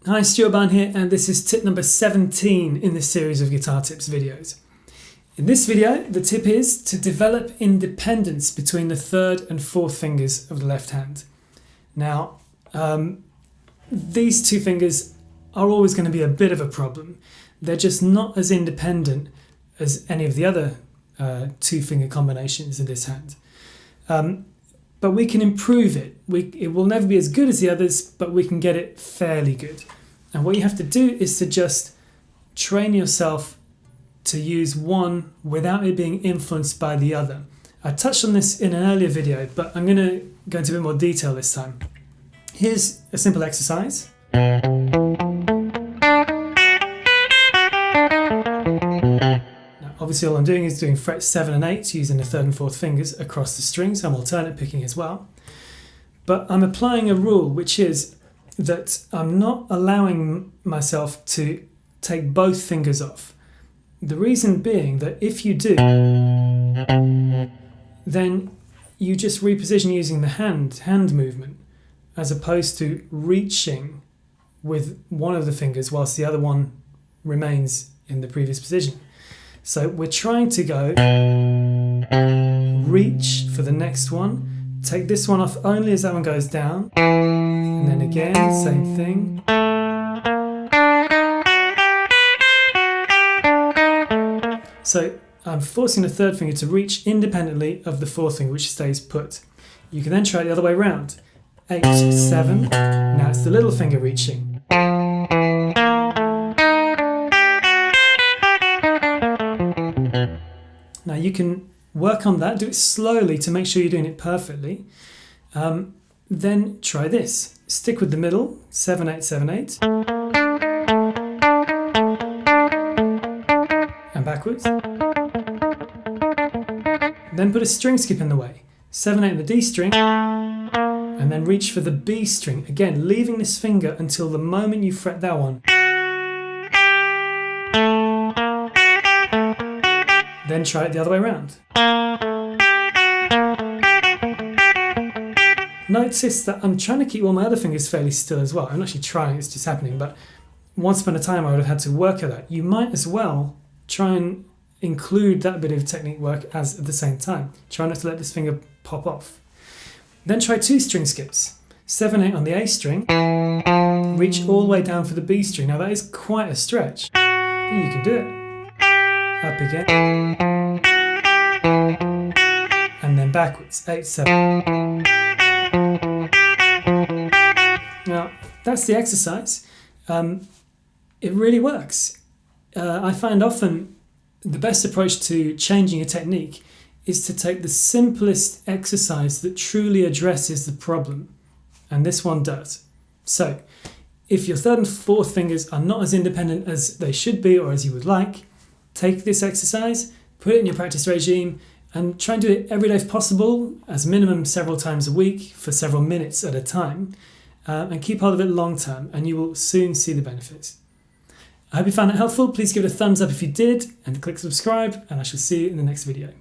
Hi, Stuart Barn here, and this is tip number 17 in this series of guitar tips videos. In this video, the tip is to develop independence between the third and fourth fingers of the left hand. Now, these two fingers are always going to be a bit of a problem. They're just not as independent as any of the other two finger combinations in this hand. But we can improve it. It will never be as good as the others, but we can get it fairly good. And what you have to do is to just train yourself to use one without it being influenced by the other. I touched on this in an earlier video, but I'm going to go into a bit more detail this time. Here's a simple exercise. Obviously all I'm doing is doing frets 7 and 8 using the third and fourth fingers across the strings. I'm alternate picking as well. But I'm applying a rule, which is that I'm not allowing myself to take both fingers off. The reason being that if you do, then you just reposition using the hand movement as opposed to reaching with one of the fingers whilst the other one remains in the previous position. So we're trying to go reach for the next one, take this one off only as that one goes down, and then again, same thing. So I'm forcing the third finger to reach independently of the fourth finger, which stays put. You can then try it the other way around. 8, 7, now it's the little finger reaching. Now you can work on that, do it slowly to make sure you're doing it perfectly. Then try this. Stick with the middle, 7, 8, 7, 8. And backwards. Then put a string skip in the way. 7, 8 in the D string. And then reach for the B string. Again, leaving this finger until the moment you fret that one. Then try it the other way around. Notice that I'm trying to keep all my other fingers fairly still as well. I'm not actually trying, it's just happening, but once upon a time I would have had to work at that. You might as well try and include that bit of technique work at the same time. Try not to let this finger pop off. Then try 2 string skips. 7, 8 on the A string, reach all the way down for the B string. Now that is quite a stretch, but you can do it. Up again, and then backwards, 8, 7. Now, that's the exercise. It really works. I find often the best approach to changing a technique is to take the simplest exercise that truly addresses the problem, and this one does. So, if your third and fourth fingers are not as independent as they should be or as you would like, take this exercise, put it in your practice regime, and try and do it every day if possible, as minimum several times a week for several minutes at a time, and keep hold of it long term, and you will soon see the benefits. I hope you found it helpful. Please give it a thumbs up if you did, and click subscribe, and I shall see you in the next video.